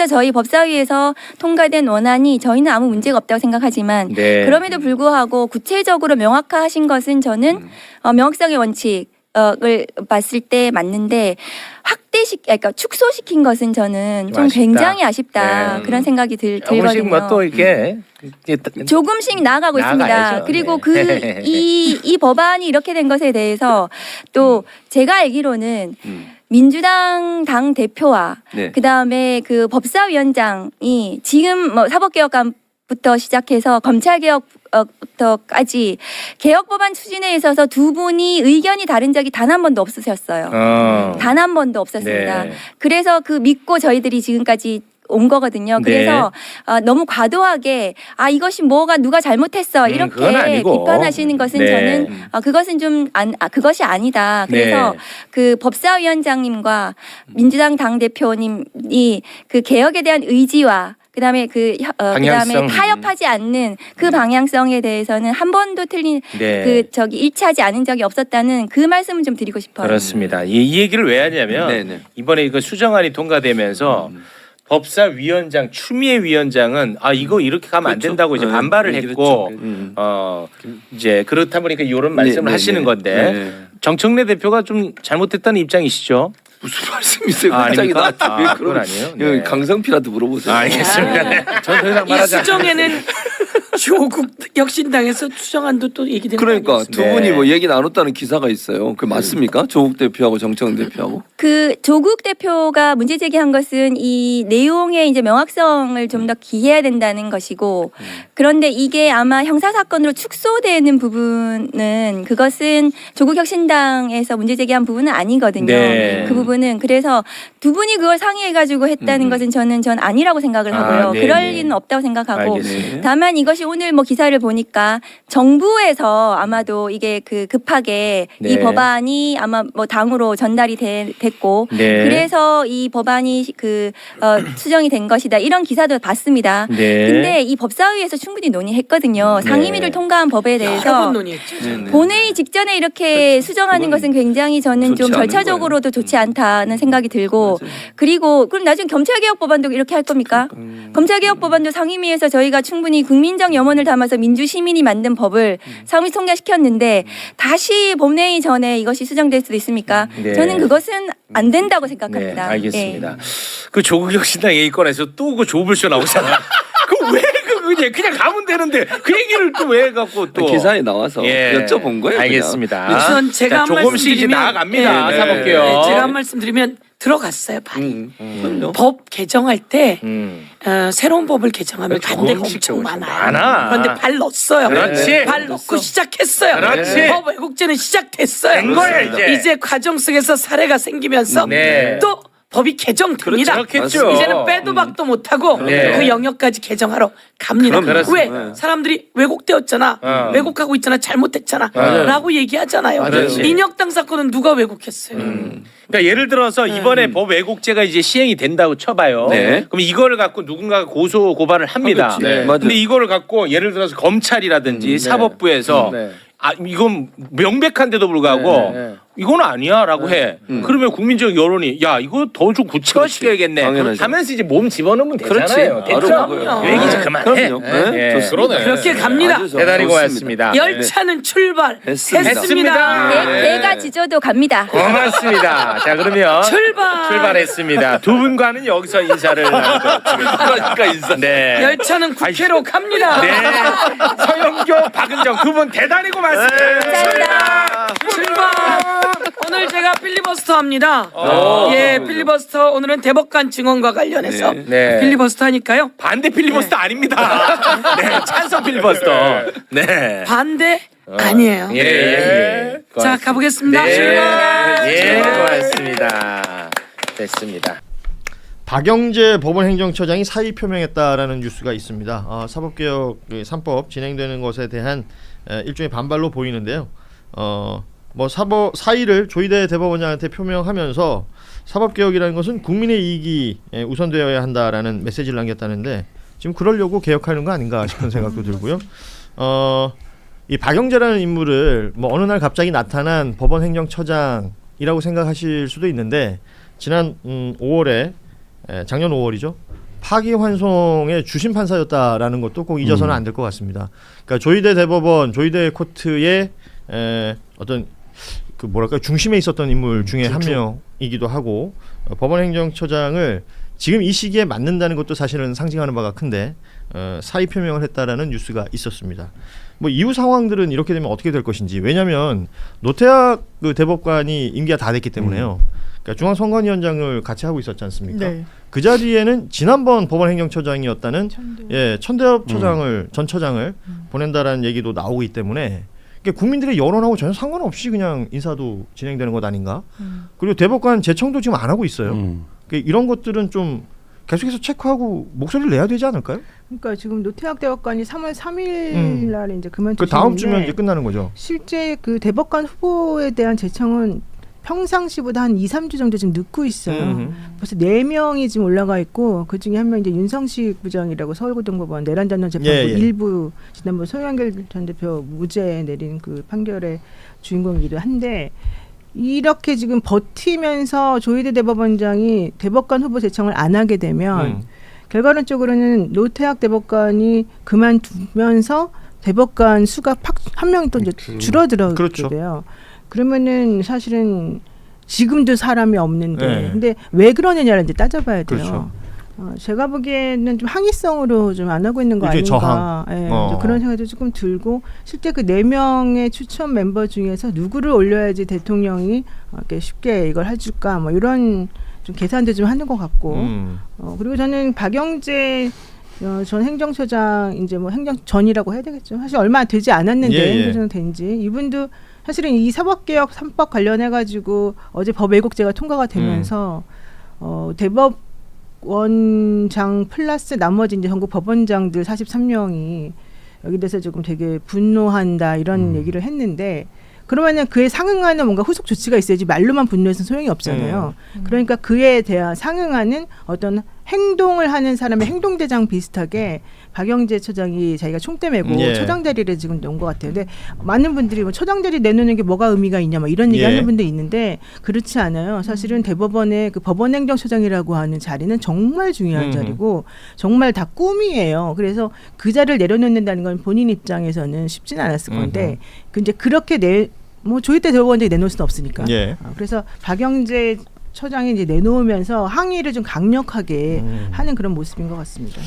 저희 법사위에서 통과된 원안이 저희는 아무 문제가 없다고 생각하지만 네. 그럼에도 불구하고 구체적으로 명확화하신 것은 저는 명확성의 원칙을 봤을 때 맞는데 그러니까 축소시킨 것은 저는 좀 아쉽다. 굉장히 아쉽다 네. 그런 생각이 조금씩 들거든요. 뭐 또 이렇게 조금씩 나아가고 있습니다. 나아가야죠. 그리고 네. 이 법안이 이렇게 된 것에 대해서 또 제가 알기로는 민주당 당 대표와 네. 그다음에 그 법사위원장이 지금 뭐 사법개혁안부터 시작해서 검찰개혁부터까지 개혁 법안 추진에 있어서 두 분이 의견이 다른 적이 단 한 번도 없으셨어요. 단 한 번도 없었습니다. 네. 그래서 그 믿고 저희들이 지금까지 온 거거든요. 그래서 너무 과도하게 이것이 뭐가 누가 잘못했어 그건 이렇게 아니고. 비판하시는 것은 네. 저는 그것은 좀 그것이 아니다. 그래서 네. 그 법사위원장님과 민주당 당 대표님이 그 개혁에 대한 의지와 그다음에 그다음에 방향성. 타협하지 않는 그 방향성에 대해서는 한 번도 틀린 네. 일치하지 않은 적이 없었다는 그 말씀을 좀 드리고 싶어요. 그렇습니다. 이 얘기를 왜 하냐면 네네. 이번에 이거 수정안이 통과되면서 법사위원장 추미애 위원장은 이거 이렇게 가면 안 그렇죠. 된다고 이제 네, 반발을 얘기를 했고 했죠. 이제 그렇다 보니까 이런 말씀을 네, 하시는 네. 건데 네. 정청래 대표가 좀 잘못됐다는 입장이시죠? 무슨 말씀이세요? 아, 갑자기 아닙니까? 나한테 왜 그건 그런 아니에요? 예, 네. 강성필한테 물어보세요. 알겠습니다. 네. 전 더 이상 이 말하지 않습니다. 수정에는 조국 혁신당에서 추정안도 또 얘기된 거 그러니까 아니었습니까? 두 분이 뭐 얘기 나눴다는 기사가 있어요. 그 맞습니까? 조국 대표하고 정청 대표하고. 그 조국 대표가 문제 제기한 것은 이 내용의 이제 명확성을 좀 더 기해야 된다는 것이고, 그런데 이게 아마 형사 사건으로 축소되는 부분은 그것은 조국 혁신당에서 문제 제기한 부분은 아니거든요. 네. 그 부분은 그래서 두 분이 그걸 상의해 가지고 했다는 것은 전 아니라고 생각을 하고요. 네, 그럴 네. 리는 없다고 생각하고, 알겠습니다. 다만 이것이 오늘 뭐 기사를 보니까 정부에서 아마도 이게 그 급하게 네. 이 법안이 아마 뭐 당으로 전달이 됐고, 네. 그래서 이 법안이 수정이 된 것이다, 이런 기사도 봤습니다. 네. 근데 이 법사위에서 충분히 논의했거든요. 상임위를 통과한 법에 여러 대해서 번 논의했죠. 본회의 직전에 이렇게 수정하는 것은 굉장히 저는 좀 좋지 않은 절차적으로도 좋지 않다는 생각이 들고, 그리고 그럼 나중에 검찰개혁 법안도 이렇게 할 겁니까? 검찰개혁 법안도 상임위에서 저희가 충분히 국민적 염원을 담아서 민주시민이 만든 법을 상임위 통과시켰는데 다시 본회의 전에 이것이 수정될 수도 있습니까? 네. 저는 그것은 안 된다고 네, 생각합니다. 알겠습니다. 예. 그 조국 혁신당 얘기권에서 또 그 조불쇼 나오잖아. 그냥 가면 되는데 그 얘기를 또 왜 갖고 또 기사에 나와서 예. 여쭤본 거예요. 알겠습니다. 우선 제가 한 말씀 조금씩 이제 드리면 나아갑니다. 네. 사법개혁. 네, 제가 한 말씀 드리면 들어갔어요, 발이. 그럼요. 법 개정할 때 음. 새로운 법을 개정하면 그렇죠. 반대가 조금씩 엄청 조금씩 많아요. 많아. 그런데 발 넣었어요. 그렇지. 발 넣고 시작했어요. 그렇지. 법 왜곡죄는 시작됐어요. 된 거야, 이제. 과정 속에서 사례가 생기면서 네. 또 법이 개정됩니다. 그렇겠죠. 이제는 빼도 박도 못하고 네. 그 영역까지 개정하러 갑니다. 그럼요. 왜? 그렇습니다. 사람들이 왜곡되었잖아. 어. 왜곡하고 있잖아. 잘못했잖아. 맞아요. 라고 얘기하잖아요. 맞아요. 민혁당 사건은 누가 왜곡했어요? 그러니까 예를 들어서 이번에 법 왜곡죄가 이제 시행이 된다고 쳐봐요. 네. 그럼 이거를 갖고 누군가가 고소 고발을 합니다. 하겠지. 네. 맞아요. 근데 이거를 갖고 예를 들어서 검찰이라든지 사법부에서 이건 명백한데도 불구하고 이건 아니야라고 해. 그러면 국민적 여론이 야 이거 더 좀 구체화시켜야겠네. 당연하죠. 하면서 이제 몸 집어넣으면 그렇지. 되잖아요. 됐죠? 바로 그거예요. 얘기 이제 그만해. 그럼요. 네. 예. 좋습니다. 그렇게 갑니다. 아주 대단히 좋습니다. 고맙습니다. 열차는 출발했습니다. 했습니다. 배가 지져도 갑니다. 고맙습니다. 자 그러면 출발. 출발했습니다. 두 분과는 여기서 인사를 나누도록 그러니까 인사. 네. 열차는 국회로 갑니다. 네. 서영교, 박은정 두 분 대단히 고맙습니다. 출발. 오늘 제가 필리버스터 합니다. 예, 필리버스터 오늘은 대법관 증언과 관련해서 네. 필리버스터 하니까요. 반대 필리버스터 아닙니다. 네, 찬성 필리버스터. 네. 반대 아니에요. 예, 예. 자, 가보겠습니다. 네. 출발. 예, 고맙습니다. 됐습니다. 박영재 법원행정처장이 사의 표명했다라는 뉴스가 있습니다. 사법개혁 3법 진행되는 것에 대한 일종의 반발로 보이는데요. 사의를 조희대 대법원장한테 표명하면서 사법개혁이라는 것은 국민의 이익이 우선되어야 한다라는 메시지를 남겼다는데 지금 그러려고 개혁하는 거 아닌가 싶은 생각도 들고요. 이 박영재라는 인물을 어느 날 갑자기 나타난 법원행정처장이라고 생각하실 수도 있는데 지난 5월에 작년 5월이죠. 파기환송의 주심 판사였다라는 것도 꼭 잊어서는 안 될 것 같습니다. 그러니까 조희대 대법원, 조희대 코트의 어떤 중심에 있었던 인물 중에 한 명이기도 하고 법원행정처장을 지금 이 시기에 맡는다는 것도 사실은 상징하는 바가 큰데 사의 표명을 했다라는 뉴스가 있었습니다. 이후 상황들은 이렇게 되면 어떻게 될 것인지, 왜냐하면 노태학 대법관이 임기가 다 됐기 때문에요. 그러니까 중앙선관위원장을 같이 하고 있었지 않습니까? 네. 그 자리에는 지난번 법원행정처장이었다는 천대엽 전 처장을 보낸다라는 얘기도 나오기 때문에 국민들의 여론하고 전혀 상관없이 그냥 인사도 진행되는 것 아닌가? 그리고 대법관 제청도 지금 안 하고 있어요. 그러니까 이런 것들은 좀 계속해서 체크하고 목소리를 내야 되지 않을까요? 그러니까 지금 노태학 대법관이 3월 3일 날에 이제 그만두시는데 그 다음 주면 이제 끝나는 거죠. 실제 그 대법관 후보에 대한 제청은 평상시보다 한 2, 3주 정도 지금 늦고 있어요. 벌써 4명이 지금 올라가 있고 그중에 한 명 이제 윤성식 부장이라고 서울고등법원 내란전원 재판부 일부 지난번 소영길 전 대표 무죄 내린 그 판결의 주인공이기도 한데 이렇게 지금 버티면서 조희대 대법원장이 대법관 후보 제청을 안 하게 되면 결과론적으로는 노태학 대법관이 그만두면서 대법관 수가 한 명이 또 이제 줄어들게 돼요. 그러면은 사실은 지금도 사람이 없는데 근데 왜 그러느냐를 이제 따져봐야 돼요. 제가 보기에는 좀 항의성으로 좀 안 하고 있는 거 일종의 아닌가. 예, 이제 그런 생각도 조금 들고 실제 그 4명의 추천 멤버 중에서 누구를 올려야지 대통령이 이렇게 쉽게 이걸 해줄까 뭐 이런 좀 계산도 좀 하는 것 같고 그리고 저는 박영재 전 행정처장 이제 뭐 행정 전이라고 해야 되겠죠. 사실 얼마 되지 않았는데 행정처장 된지 이분도 사실은 이 사법개혁 3법 관련해 가지고 어제 법 왜곡제가 통과가 되면서 대법원장 플러스 나머지 이제 전국 법원장들 43명이 여기 대해서 조금 되게 분노한다 이런 얘기를 했는데 그러면은 그에 상응하는 뭔가 후속 조치가 있어야지 말로만 분노해서는 소용이 없잖아요. 그러니까 그에 대한 상응하는 어떤 행동을 하는 사람의 행동대장 비슷하게 박영재 처장이 자기가 총대 메고 처장 자리를 지금 놓은 것 같아요. 근데 많은 분들이 뭐 처장 자리 내놓는 게 뭐가 의미가 있냐 뭐 이런 얘기하는 분들 있는데 그렇지 않아요. 사실은 대법원의 그 법원행정처장이라고 하는 자리는 정말 중요한 자리고 정말 다 꿈이에요. 그래서 그 자리를 내려놓는다는 건 본인 입장에서는 쉽지는 않았을 건데 근데 그렇게 뭐 조희대 대법원장이 내놓을 수는 없으니까. 그래서 박영재 처장이 이제 내놓으면서 항의를 좀 강력하게 하는 그런 모습인 것 같습니다.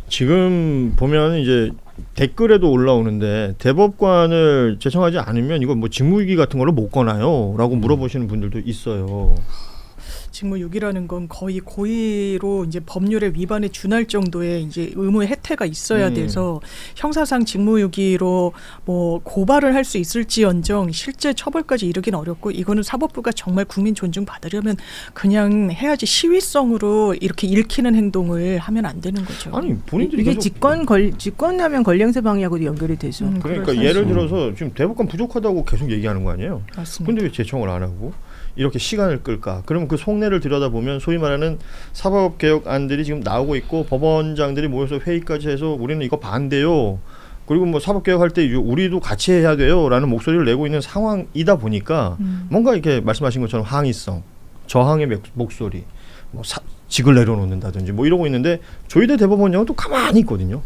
지금 보면 이제 댓글에도 올라오는데 대법관을 제청하지 않으면 이거 뭐 직무유기 같은 걸로 못 거나요?라고 물어보시는 분들도 있어요. 직무유기라는 건 거의 고의로 이제 법률의 위반에 준할 정도의 이제 의무의 혜택가 있어야 돼서 형사상 직무유기로 뭐 고발을 할 수 있을지언정 실제 처벌까지 이르긴 어렵고 이거는 사법부가 정말 국민 존중 받으려면 그냥 해야지 시위성으로 이렇게 읽히는 행동을 하면 안 되는 거죠. 아니 본인들이 이게 직권하면 권리행사 방해하고도 연결이 되죠. 그러니까 예를 들어서 지금 대법관 부족하다고 계속 얘기하는 거 아니에요? 맞습니다. 근데 왜 제청을 안 하고 이렇게 시간을 끌까? 그러면 그 속내를 들여다보면 소위 말하는 사법개혁안들이 지금 나오고 있고 법원장들이 모여서 회의까지 해서 우리는 이거 반대요. 그리고 뭐 사법개혁할 때 우리도 같이 해야 돼요 라는 목소리를 내고 있는 상황이다 보니까 뭔가 이렇게 말씀하신 것처럼 항의성, 저항의 목소리, 뭐 직을 내려놓는다든지 뭐 이러고 있는데 조희대 대법원장은 또 가만히 있거든요.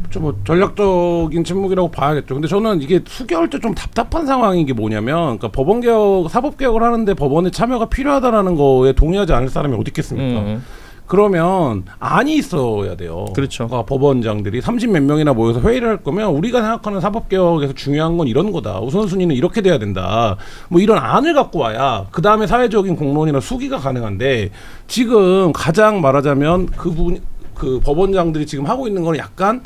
좀 뭐 전략적인 침묵이라고 봐야겠죠. 근데 저는 이게 수개월 때 좀 답답한 상황인 게 뭐냐면, 그러니까 법원 개혁, 사법 개혁을 하는데 법원의 참여가 필요하다라는 거에 동의하지 않을 사람이 어디 있겠습니까? 그러면 안이 있어야 돼요. 그렇죠. 그러니까 법원장들이 30몇 명이나 모여서 회의를 할 거면 우리가 생각하는 사법개혁에서 중요한 건 이런 거다. 우선순위는 이렇게 돼야 된다. 뭐 이런 안을 갖고 와야 그 다음에 사회적인 공론이나 수기가 가능한데 지금 가장 말하자면 그 법원장들이 지금 하고 있는 건 약간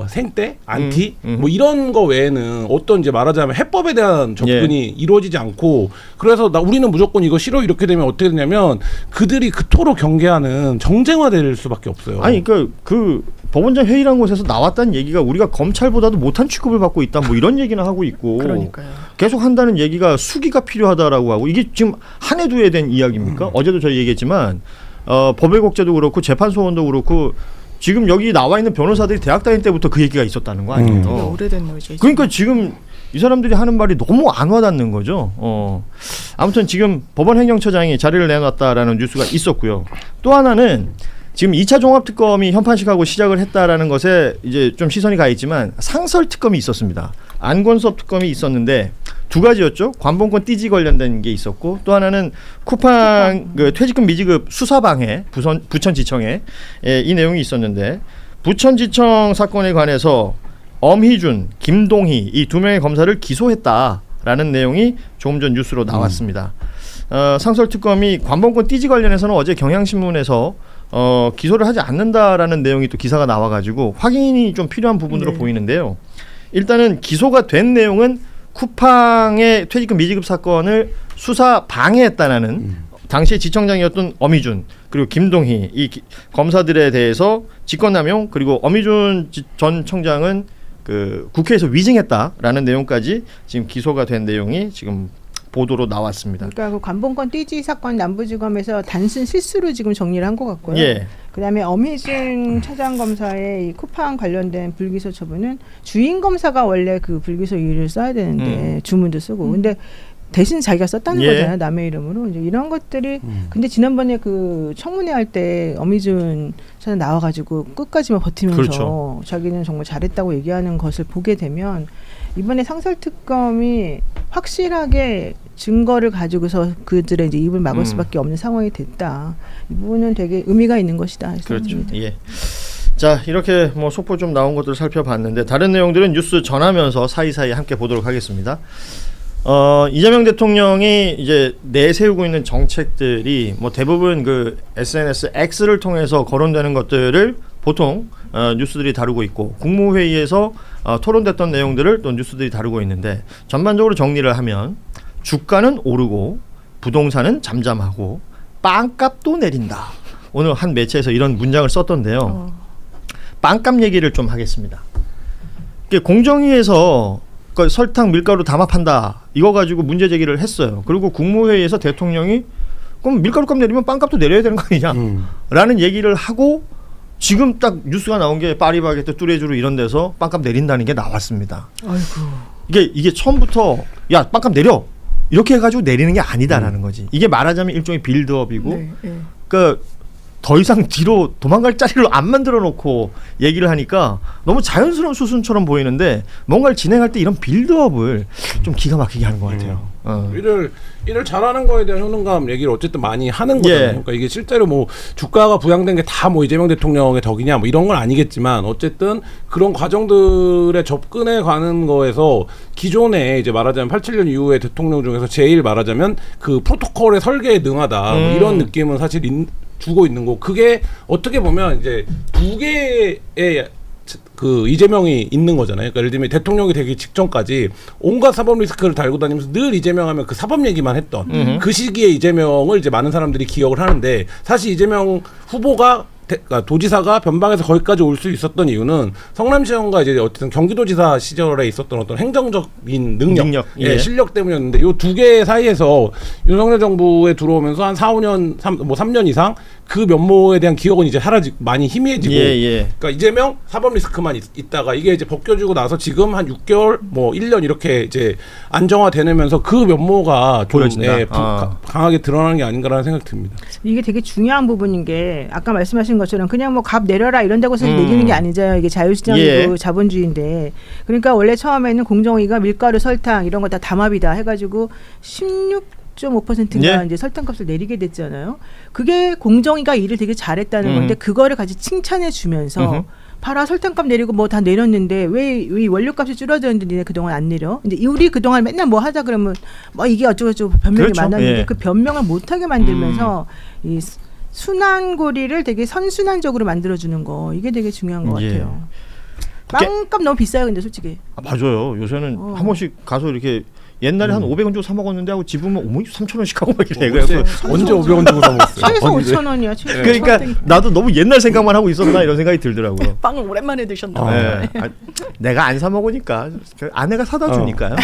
생떼, 안티 뭐 이런 거 외에는 어떤 이제 말하자면 해법에 대한 접근이 이루어지지 않고 그래서 우리는 무조건 이거 싫어 이렇게 되면 어떻게 되냐면 그들이 그토록 경계하는 정쟁화될 수밖에 없어요. 아니 그러니까 그 법원장 회의라는 곳에서 나왔다는 얘기가 우리가 검찰보다도 못한 취급을 받고 있다 뭐 이런 얘기는 하고 있고 그러니까요. 계속 한다는 얘기가 수기가 필요하다라고 하고 이게 지금 한 해 두 해 된 이야기입니까? 어제도 저희 얘기했지만 법외국제도 그렇고 재판소원도 그렇고 지금 여기 나와 있는 변호사들이 대학 다닐 때부터 그 얘기가 있었다는 거 아니에요? 오래된 노이죠. 그러니까 지금 이 사람들이 하는 말이 너무 안 와닿는 거죠. 아무튼 지금 법원행정처장이 자리를 내놨다라는 뉴스가 있었고요. 또 하나는 지금 2차 종합특검이 현판식하고 시작을 했다라는 것에 이제 좀 시선이 가 있지만 상설특검이 있었습니다. 안건섭 특검이 있었는데 두 가지였죠. 관본권 띠지 관련된 게 있었고 또 하나는 쿠팡 그 퇴직금 미지급 수사방해 부천지청에 이 내용이 있었는데 부천지청 사건에 관해서 엄희준, 김동희 이 두 명의 검사를 기소했다라는 내용이 조금 전 뉴스로 나왔습니다. 상설특검이 관본권 띠지 관련해서는 어제 경향신문에서 기소를 하지 않는다라는 내용이 또 기사가 나와가지고 확인이 좀 필요한 부분으로 보이는데요. 일단은 기소가 된 내용은 쿠팡의 퇴직금 미지급 사건을 수사 방해했다라는 당시 지청장이었던 엄희준 그리고 김동희 이 검사들에 대해서 직권남용 그리고 엄희준 전 청장은 그 국회에서 위증했다라는 내용까지 지금 기소가 된 내용이 지금 보도로 나왔습니다. 그러니까 그 관본권 띠지 사건 남부지검에서 단순 실수로 지금 정리를 한 것 같고요. 그다음에 엄희준 차장검사의 이 쿠팡 관련된 불기소 처분은 주인 검사가 원래 그 불기소 이유를 써야 되는데 주문도 쓰고 근데 대신 자기가 썼다는 거잖아요. 남의 이름으로. 이제 이런 것들이 근데 지난번에 그 청문회 할 때 엄희준 차장 나와가지고 끝까지만 버티면서 자기는 정말 잘했다고 얘기하는 것을 보게 되면 이번에 상설특검이 확실하게 증거를 가지고서 그들의 이제 입을 막을 수밖에 없는 상황이 됐다. 이 부분은 되게 의미가 있는 것이다. 그렇죠. 예. 자, 이렇게 뭐 속보 좀 나온 것들을 살펴봤는데 다른 내용들은 뉴스 전하면서 사이사이 함께 보도록 하겠습니다. 이재명 대통령이 이제 내세우고 있는 정책들이 뭐 대부분 그 SNS X를 통해서 거론되는 것들을 보통 뉴스들이 다루고 있고 국무회의에서 토론됐던 내용들을 또 뉴스들이 다루고 있는데 전반적으로 정리를 하면 주가는 오르고 부동산은 잠잠하고 빵값도 내린다. 오늘 한 매체에서 이런 문장을 썼던데요. 빵값 얘기를 좀 하겠습니다. 공정위에서 설탕, 밀가루 담합 판다. 이거 가지고 문제 제기를 했어요. 그리고 국무회의에서 대통령이 그럼 밀가루값 내리면 빵값도 내려야 되는 거 아니냐? 라는 얘기를 하고 지금 딱 뉴스가 나온 게 파리바게뜨, 뚜레쥬르 이런 데서 빵값 내린다는 게 나왔습니다. 아이고. 이게 처음부터 야 빵값 내려 이렇게 해가지고 내리는 게 아니다라는 거지. 이게 말하자면 일종의 빌드업이고, 네, 네. 그러니까 더 이상 뒤로 도망갈 자리를 안 만들어 놓고 얘기를 하니까 너무 자연스러운 수순처럼 보이는데 뭔가를 진행할 때 이런 빌드업을 좀 기가 막히게 하는 것 같아요. 일을 잘하는 거에 대한 효능감 얘기를 어쨌든 많이 하는 거잖아요. 예. 그러니까 이게 실제로 뭐 주가가 부양된 게 다 뭐 이재명 대통령의 덕이냐 뭐 이런 건 아니겠지만 어쨌든 그런 과정들에 접근해 가는 거에서 기존에 이제 말하자면 87년 이후에 대통령 중에서 제일 말하자면 그 프로토콜의 설계에 능하다 뭐 이런 느낌은 사실 주고 있는 거. 그게 어떻게 보면 이제 두 개의 그 이재명이 있는 거잖아요. 그러니까 예를 들면 대통령이 되기 직전까지 온갖 사법 리스크를 달고 다니면서 늘 이재명 하면 그 사법 얘기만 했던 그 시기에 이재명을 이제 많은 사람들이 기억을 하는데 사실 이재명 후보가 그러니까 도지사가 변방에서 거기까지 올 수 있었던 이유는 성남시장과 이제 어쨌든 경기도지사 시절에 있었던 어떤 행정적인 능력, 예. 실력 때문이었는데 요 두 개 사이에서 윤석열 정부에 들어오면서 한 4-5년, 3년 이상 그 면모에 대한 기억은 이제 많이 희미해지고, 그러니까 이재명 사법 리스크만 있다가 이게 이제 벗겨지고 나서 지금 한 6개월, 뭐 1년 이렇게 이제 안정화되면서 그 면모가 좀 강하게 드러나는 게 아닌가라는 생각이 듭니다. 이게 되게 중요한 부분인 게 아까 말씀하신 것처럼 그냥 뭐 값 내려라 이런다고 해서 내리는 게 아니잖아요. 이게 자유시장이고 자본주의인데, 그러니까 원래 처음에는 공정위가 밀가루, 설탕 이런 거 다 담합이다 해가지고 16.5%가 이제 설탕값을 내리게 됐잖아요. 그게 공정위가 일을 되게 잘했다는 건데 그거를 같이 칭찬해 주면서 봐라 설탕값 내리고 뭐 다 내렸는데 왜 원료값이 줄어드는데 니네 그동안 안 내려? 이제 우리 그동안 맨날 뭐 하자 그러면 뭐 이게 어쩌고저쩌고 변명이 많았는데 그 변명을 못하게 만들면서 이 순환고리를 되게 선순환적으로 만들어주는 거, 이게 되게 중요한 것 같아요. 빵값 너무 비싸요 근데 솔직히. 맞아요. 요새는 한 번씩 가서 이렇게 옛날에 한 500원 주고 사 먹었는데 하고 집으면 어머 3,000원씩 하고 막 이래. 언제 500원 주고 사 먹었어요? 최소 5,000원이야. 최소. 그러니까 나도 너무 옛날 생각만 하고 있었나 이런 생각이 들더라고요. 빵을 오랜만에 드셨나 봐요. 내가 안 사 먹으니까 아내가 사다 주니까요.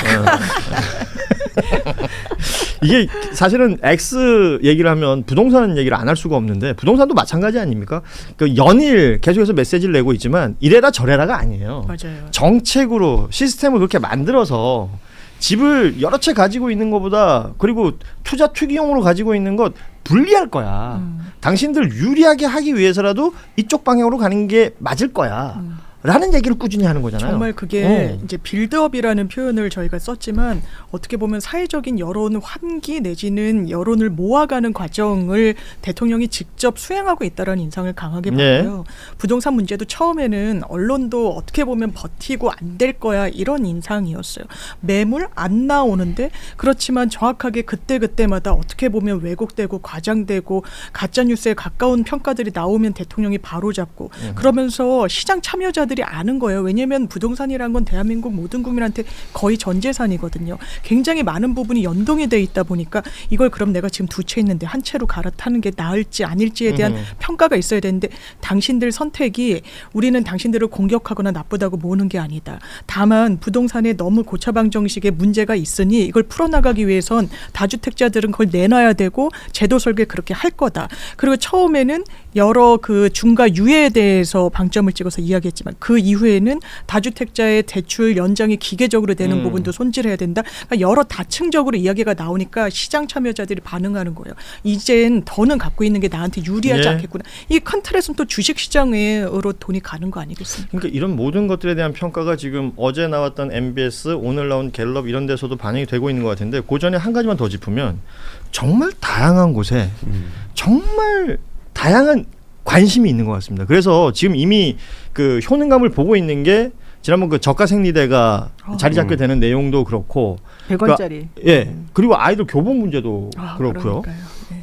이게 사실은 X 얘기를 하면 부동산 얘기를 안 할 수가 없는데 부동산도 마찬가지 아닙니까? 그 연일 계속해서 메시지를 내고 있지만 이래라 저래라가 아니에요. 맞아요. 정책으로 시스템을 그렇게 만들어서 집을 여러 채 가지고 있는 것보다, 그리고 투자 투기용으로 가지고 있는 것 불리할 거야. 당신들 유리하게 하기 위해서라도 이쪽 방향으로 가는 게 맞을 거야. 라는 얘기를 꾸준히 하는 거잖아요. 정말 그게 이제 빌드업이라는 표현을 저희가 썼지만 어떻게 보면 사회적인 여론 환기 내지는 여론을 모아가는 과정을 대통령이 직접 수행하고 있다는 인상을 강하게 받고요. 부동산 문제도 처음에는 언론도 어떻게 보면 버티고 안 될 거야 이런 인상이었어요. 매물 안 나오는데, 그렇지만 정확하게 그때마다 어떻게 보면 왜곡되고 과장되고 가짜뉴스에 가까운 평가들이 나오면 대통령이 바로잡고 그러면서 시장 참여자들이 아는 거예요. 왜냐하면 부동산이란 건 대한민국 모든 국민한테 거의 전 재산이거든요. 굉장히 많은 부분이 연동이 돼 있다 보니까 이걸 그럼 내가 지금 두 채 있는데 한 채로 갈아타는 게 나을지 아닐지에 대한 평가가 있어야 되는데, 당신들 선택이 우리는 당신들을 공격하거나 나쁘다고 모으는 게 아니다. 다만 부동산에 너무 고차방정식의 문제가 있으니 이걸 풀어나가기 위해선 다주택자들은 그걸 내놔야 되고 제도 설계 그렇게 할 거다. 그리고 처음에는 여러 그 중과 유예에 대해서 방점을 찍어서 이야기했지만 그 이후에는 다주택자의 대출 연장이 기계적으로 되는 부분도 손질해야 된다. 그러니까 여러 다층적으로 이야기가 나오니까 시장 참여자들이 반응하는 거예요. 이젠 더는 갖고 있는 게 나한테 유리하지 않겠구나. 이 큰 틀에서는 또 주식시장으로 돈이 가는 거 아니겠습니까? 그러니까 이런 모든 것들에 대한 평가가 지금 어제 나왔던 MBS, 오늘 나온 갤럽 이런 데서도 반영이 되고 있는 것 같은데 그 전에 한 가지만 더 짚으면 정말 다양한 곳에 정말 다양한 관심이 있는 것 같습니다. 그래서 지금 이미 그 효능감을 보고 있는 게 지난번 그 저가생리대가 자리 잡게 되는 내용도 그렇고 100원짜리. 그러니까, 그리고 아이들 교복 문제도 그렇고요.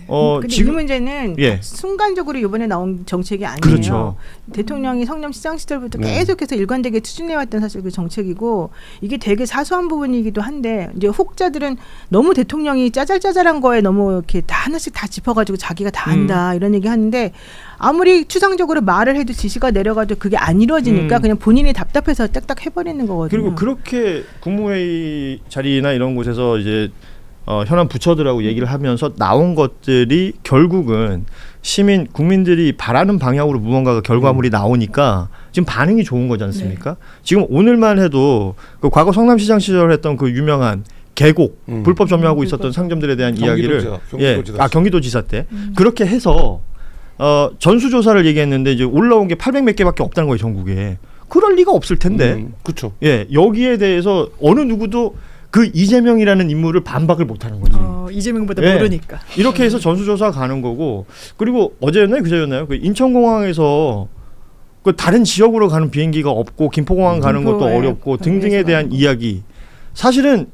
근데 지금 이 문제는 순간적으로 이번에 나온 정책이 아니에요. 그렇죠. 대통령이 성남 시장 시절부터 계속해서 일관되게 추진해왔던 사실 그 정책이고 이게 되게 사소한 부분이기도 한데 이제 혹자들은 너무 대통령이 짜잘짜잘한 거에 너무 이렇게 다 하나씩 다 짚어가지고 자기가 다 한다 이런 얘기 하는데 아무리 추상적으로 말을 해도 지시가 내려가도 그게 안 이루어지니까 그냥 본인이 답답해서 딱딱 해버리는 거거든요. 그리고 그렇게 국무회의 자리나 이런 곳에서 이제 현안 부처들하고 얘기를 하면서 나온 것들이 결국은 시민 국민들이 바라는 방향으로 무언가가 결과물이 나오니까 지금 반응이 좋은 거지 않습니까? 지금 오늘만 해도 그 과거 성남시장 시절 했던 그 유명한 계곡 불법 점유하고 있었던 상점들에 대한 이야기를 경기도지사 때 그렇게 해서 전수조사를 얘기했는데 이제 올라온 게 800 몇 개밖에 없다는 거예요, 전국에. 그럴 리가 없을 텐데. 그렇죠. 여기에 대해서 어느 누구도 그 이재명이라는 인물을 반박을 못하는 거지. 이재명보다 모르니까. 이렇게 해서 전수조사 가는 거고. 그리고 어제였나요, 그제였나요? 그 인천공항에서 그 다른 지역으로 가는 비행기가 없고 김포공항 가는 것도 어렵고 등등에 대한 이야기. 사실은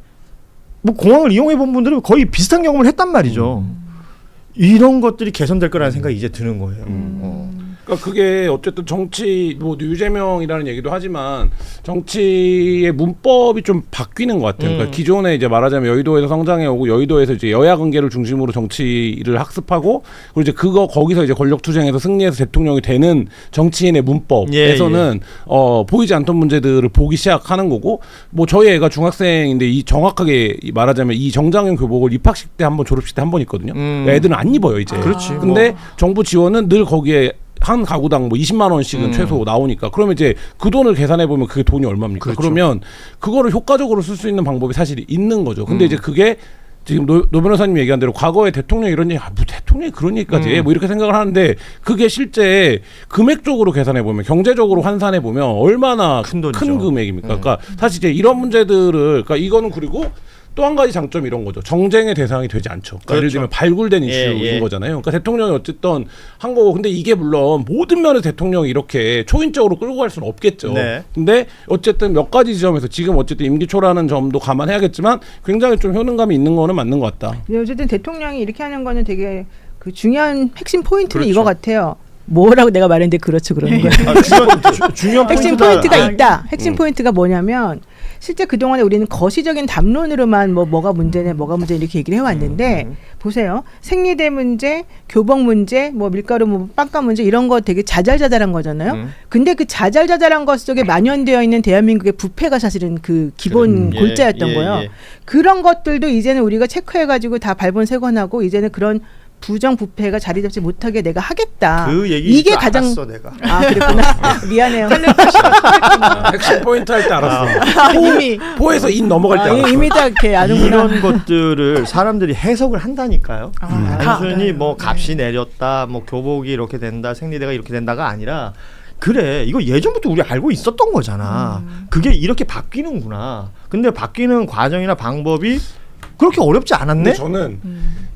뭐 공항을 이용해 본 분들은 거의 비슷한 경험을 했단 말이죠. 이런 것들이 개선될 거라는 생각이 이제 드는 거예요. 그러니까 그게 어쨌든 정치 뭐 유재명이라는 얘기도 하지만 정치의 문법이 좀 바뀌는 것 같아요. 그러니까 기존에 이제 말하자면 여의도에서 성장해 오고 여의도에서 이제 여야 관계를 중심으로 정치를 학습하고 그리고 이제 거기서 이제 권력 투쟁에서 승리해서 대통령이 되는 정치인의 문법에서는 보이지 않던 문제들을 보기 시작하는 거고 뭐 저희 애가 중학생인데 이 정확하게 말하자면 이 정장용 교복을 입학식 때 한 번 졸업식 때 한 번 있거든요. 애들은 안 입어요 이제. 그렇지. 근데 정부 지원은 늘 거기에 한 가구당 뭐 20만 원씩은 최소 나오니까 그러면 이제 그 돈을 계산해 보면 그게 돈이 얼마입니까? 그렇죠. 그러면 그거를 효과적으로 쓸 수 있는 방법이 사실 있는 거죠. 근데 이제 그게 지금 노 변호사님 얘기한 대로 과거에 대통령이 이런 얘기, 뭐 대통령이 그런 얘기까지 해? 뭐 이렇게 생각을 하는데 그게 실제 금액적으로 계산해 보면 경제적으로 환산해 보면 얼마나 큰 금액입니까? 그러니까 사실 이제 이런 문제들을 그러니까 이거는 그리고 또 한 가지 장점이 이런 거죠. 정쟁의 대상이 되지 않죠. 그러니까 예를 들면 발굴된 이슈인 거잖아요. 그러니까 대통령이 어쨌든 한 거고 근데 이게 물론 모든 면에서 대통령이 이렇게 초인적으로 끌고 갈 수는 없겠죠. 근데 어쨌든 몇 가지 지점에서 지금 어쨌든 임기 초라는 점도 감안해야겠지만 굉장히 좀 효능감이 있는 거는 맞는 것 같다. 어쨌든 대통령이 이렇게 하는 거는 되게 그 중요한 핵심 포인트는 이거 같아요. 뭐라고 내가 말했는데 그렇죠 그러는 거예요. 중요한 핵심 포인트가 있다. 핵심 포인트가 뭐냐면 실제 그동안에 우리는 거시적인 담론으로만 뭐가 문제네 이렇게 얘기를 해왔는데 보세요. 생리대 문제, 교복 문제, 뭐 밀가루 뭐 빵가 문제 이런 거 되게 자잘자잘한 거잖아요. 근데 그 자잘자잘한 것 속에 만연되어 있는 대한민국의 부패가 사실은 그 기본 골자였던 거예요. 그런 것들도 이제는 우리가 체크해가지고 다 발본색원하고 이제는 그런 부정부패가 자리 잡지 못하게 내가 하겠다. 그 얘기 이게 가장 알았어, 내가. 그랬구나. 미안해요. 핵심 포인트 할 때 알았어. 이미 포에서 인 넘어갈 때 알았어. 이미 다 이렇게 아는구나. 이런 것들을 사람들이 해석을 한다니까요. 단순히 뭐 값이 내렸다, 뭐 교복이 이렇게 된다, 생리대가 이렇게 된다가 아니라 그래 이거 예전부터 우리 알고 있었던 거잖아. 그게 이렇게 바뀌는구나. 근데 바뀌는 과정이나 방법이 그렇게 어렵지 않았네? 저는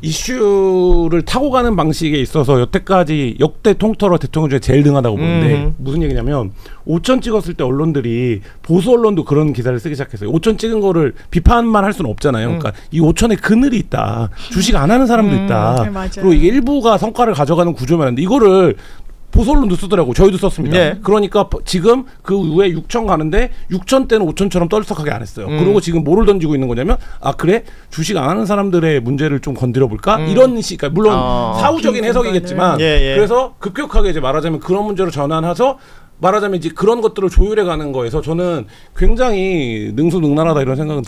이슈를 타고 가는 방식에 있어서 여태까지 역대 통틀어 대통령 중에 제일 능하다고 보는데 무슨 얘기냐면 5천 찍었을 때 언론들이 보수 언론도 그런 기사를 쓰기 시작했어요. 5천 찍은 거를 비판만 할 수는 없잖아요. 그러니까 이 5천에 그늘이 있다. 주식 안 하는 사람도 있다. 그리고 이게 일부가 성과를 가져가는 구조면 안 돼. 이거를 보수 언론도 쓰더라고. 저희도 썼습니다. 그러니까 지금 그 후에 6천 가는데 6천 때는 5천처럼 떨썩하게 안 했어요. 그리고 지금 뭐를 던지고 있는 거냐면 그래? 주식 안 하는 사람들의 문제를 좀 건드려 볼까? 이런 그러니까 물론 사후적인 해석이겠지만 그래서 급격하게 이제 말하자면 그런 문제로 전환해서 말하자면 이제 그런 것들을 조율해 가는 거에서 저는 굉장히 능수능란하다 이런 생각은